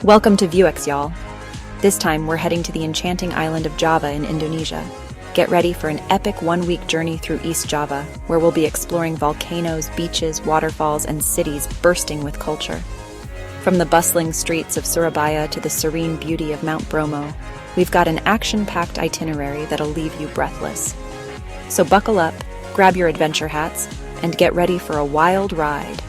Welcome to VueX, y'all. This time, we're heading to the enchanting island of Java in Indonesia. Get ready for an epic one-week journey through East Java, where we'll be exploring volcanoes, beaches, waterfalls, and cities bursting with culture. From the bustling streets of Surabaya to the serene beauty of Mount Bromo, we've got an action-packed itinerary that'll leave you breathless. So buckle up, grab your adventure hats, and get ready for a wild ride.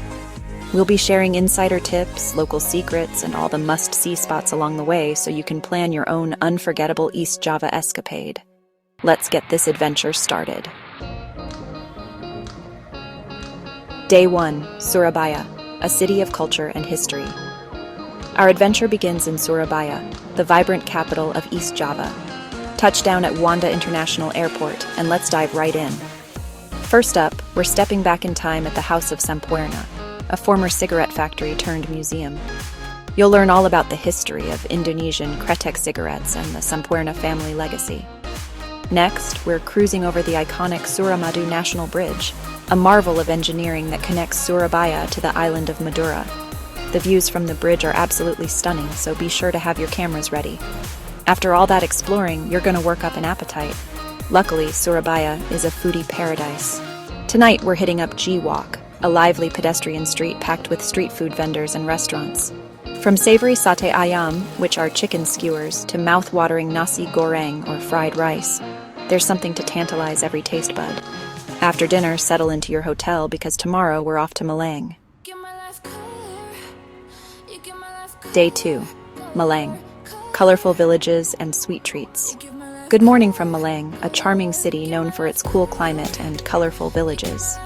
We'll be sharing insider tips, local secrets, and all the must-see spots along the way so you can plan your own unforgettable East Java escapade. Let's get this adventure started. Day 1, Surabaya, a city of culture and history. Our adventure begins in Surabaya, the vibrant capital of East Java. Touchdown at Juanda International Airport, and let's dive right in. First up, we're stepping back in time at the House of Sampurna, a former cigarette factory turned museum. You'll learn all about the history of Indonesian Kretek cigarettes and the Sampurna family legacy. Next, we're cruising over the iconic Suramadu National Bridge, a marvel of engineering that connects Surabaya to the island of Madura. The views from the bridge are absolutely stunning, so be sure to have your cameras ready. After all that exploring, you're gonna work up an appetite. Luckily, Surabaya is a foodie paradise. Tonight, we're hitting up G-Walk, a lively pedestrian street packed with street food vendors and restaurants. From savory satay ayam, which are chicken skewers, to mouth-watering nasi goreng or fried rice, there's something to tantalize every taste bud. After dinner, settle into your hotel because tomorrow we're off to Malang. Day 2, Malang. Colorful villages and sweet treats. Good morning from Malang, a charming city known for its cool climate and colorful villages.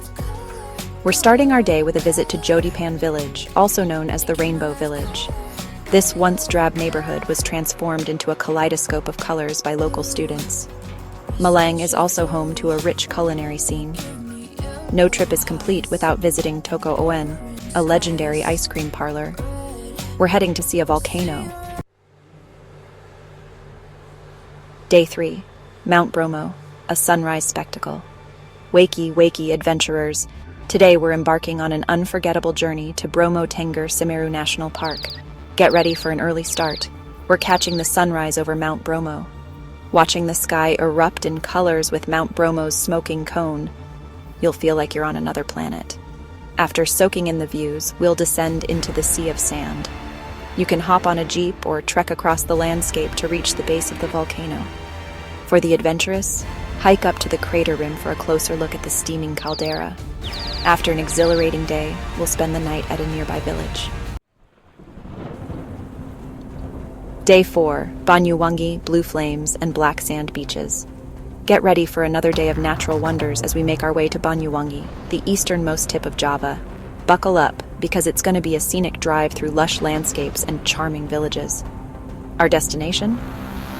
We're starting our day with a visit to Jodipan Village, also known as the Rainbow Village. This once drab neighborhood was transformed into a kaleidoscope of colors by local students. Malang is also home to a rich culinary scene. No trip is complete without visiting Toko Oen, a legendary ice cream parlor. We're heading to see a volcano. Day 3, Mount Bromo, a sunrise spectacle. Wakey, wakey, adventurers. Today we're embarking on an unforgettable journey to Bromo Tengger Semeru National Park. Get ready for an early start. We're catching the sunrise over Mount Bromo. Watching the sky erupt in colors with Mount Bromo's smoking cone, you'll feel like you're on another planet. After soaking in the views, we'll descend into the sea of sand. You can hop on a jeep or trek across the landscape to reach the base of the volcano. For the adventurous, hike up to the crater rim for a closer look at the steaming caldera. After an exhilarating day, we'll spend the night at a nearby village. Day 4, Banyuwangi, blue flames, and black sand beaches. Get ready for another day of natural wonders as we make our way to Banyuwangi, the easternmost tip of Java. Buckle up, because it's going to be a scenic drive through lush landscapes and charming villages. Our destination?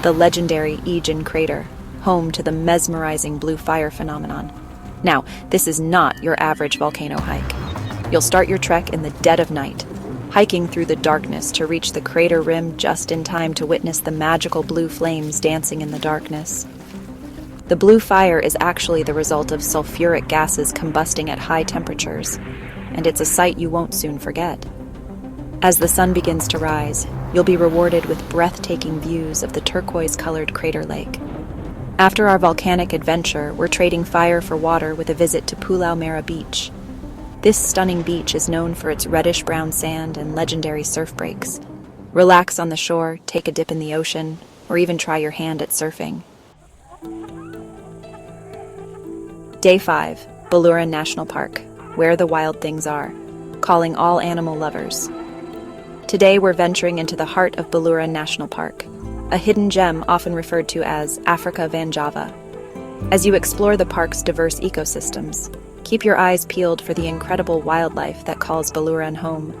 The legendary Ijen crater, home to the mesmerizing blue fire phenomenon. Now, this is not your average volcano hike. You'll start your trek in the dead of night, hiking through the darkness to reach the crater rim just in time to witness the magical blue flames dancing in the darkness. The blue fire is actually the result of sulfuric gases combusting at high temperatures, and it's a sight you won't soon forget. As the sun begins to rise, you'll be rewarded with breathtaking views of the turquoise-colored crater lake. After our volcanic adventure, we're trading fire for water with a visit to Pulau Merah Beach. This stunning beach is known for its reddish-brown sand and legendary surf breaks. Relax on the shore, take a dip in the ocean, or even try your hand at surfing. Day 5, Baluran National Park, where the wild things are, calling all animal lovers. Today we're venturing into the heart of Baluran National Park, a hidden gem often referred to as Africa van Java. As you explore the park's diverse ecosystems, keep your eyes peeled for the incredible wildlife that calls Baluran home.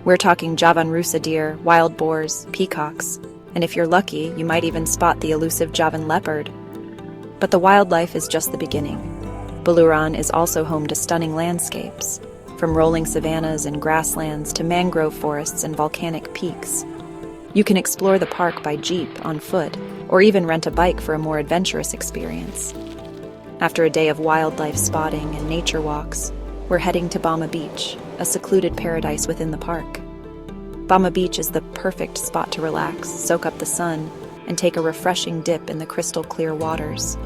We're talking Javanese deer, wild boars, peacocks, and if you're lucky, you might even spot the elusive Javan leopard. But the wildlife is just the beginning. Baluran is also home to stunning landscapes, from rolling savannas and grasslands to mangrove forests and volcanic peaks. You can explore the park by jeep, on foot, or even rent a bike for a more adventurous experience. After a day of wildlife spotting and nature walks, we're heading to Bama Beach, a secluded paradise within the park. Bama Beach is the perfect spot to relax, soak up the sun, and take a refreshing dip in the crystal clear waters.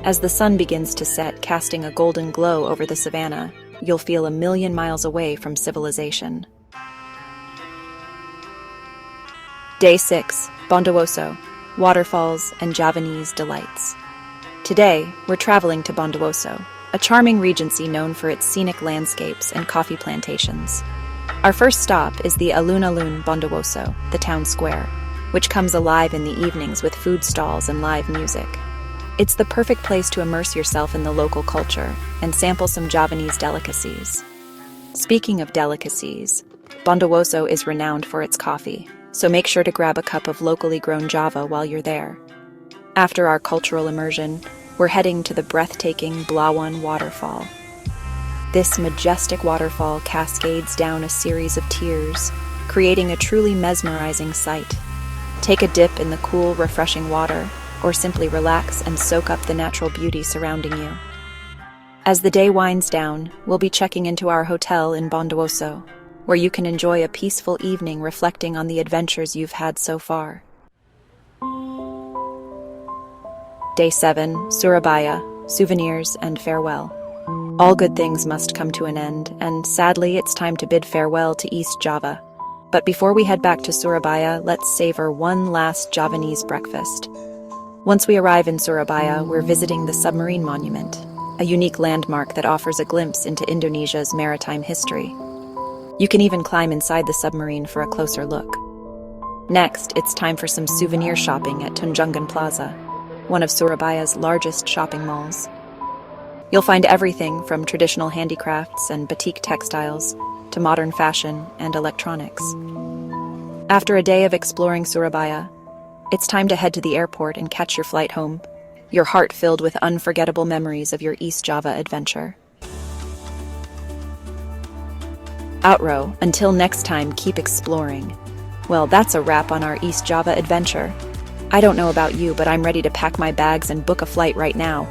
As the sun begins to set, casting a golden glow over the savannah, you'll feel a million miles away from civilization. Day 6, Bondowoso, Waterfalls and Javanese delights. Today, we're traveling to Bondowoso, a charming regency known for its scenic landscapes and coffee plantations. Our first stop is the alun-alun Bondowoso, the town square, which comes alive in the evenings with food stalls and live music. It's the perfect place to immerse yourself in the local culture and sample some Javanese delicacies. Speaking of delicacies, Bondowoso is renowned for its coffee, so make sure to grab a cup of locally grown Java while you're there. After our cultural immersion, we're heading to the breathtaking Baluran waterfall. This majestic waterfall cascades down a series of tiers, creating a truly mesmerizing sight. Take a dip in the cool, refreshing water, or simply relax and soak up the natural beauty surrounding you. As the day winds down, we'll be checking into our hotel in Bondowoso, where you can enjoy a peaceful evening reflecting on the adventures you've had so far. Day 7, Surabaya, Souvenirs and Farewell. All good things must come to an end, and sadly, it's time to bid farewell to East Java. But before we head back to Surabaya, let's savor one last Javanese breakfast. Once we arrive in Surabaya, we're visiting the Submarine Monument, a unique landmark that offers a glimpse into Indonesia's maritime history. You can even climb inside the submarine for a closer look. Next, it's time for some souvenir shopping at Tunjungan Plaza, one of Surabaya's largest shopping malls. You'll find everything from traditional handicrafts and batik textiles to modern fashion and electronics. After a day of exploring Surabaya, it's time to head to the airport and catch your flight home, your heart filled with unforgettable memories of your East Java adventure. Outro, until next time, keep exploring. Well, that's a wrap on our East Java adventure. I don't know about you, but I'm ready to pack my bags and book a flight right now.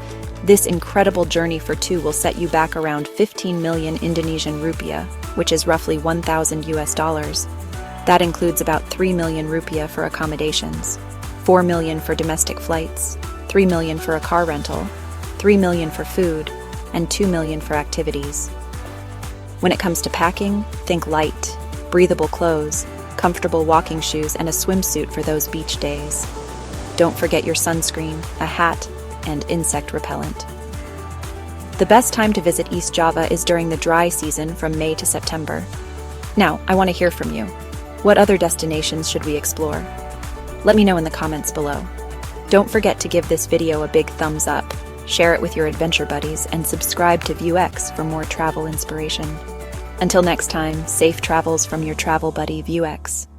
This incredible journey for two will set you back around 15 million Indonesian rupiah, which is roughly 1,000 US dollars. That includes about 3 million rupiah for accommodations, 4 million for domestic flights, 3 million for a car rental, 3 million for food, and 2 million for activities. When it comes to packing, think light, breathable clothes, comfortable walking shoes, and a swimsuit for those beach days. Don't forget your sunscreen, a hat, and insect repellent. The best time to visit East Java is during the dry season from May to September. Now, I want to hear from you. What other destinations should we explore? Let me know in the comments below. Don't forget to give this video a big thumbs up, share it with your adventure buddies, and subscribe to VueX for more travel inspiration. Until next time, safe travels from your travel buddy VueX.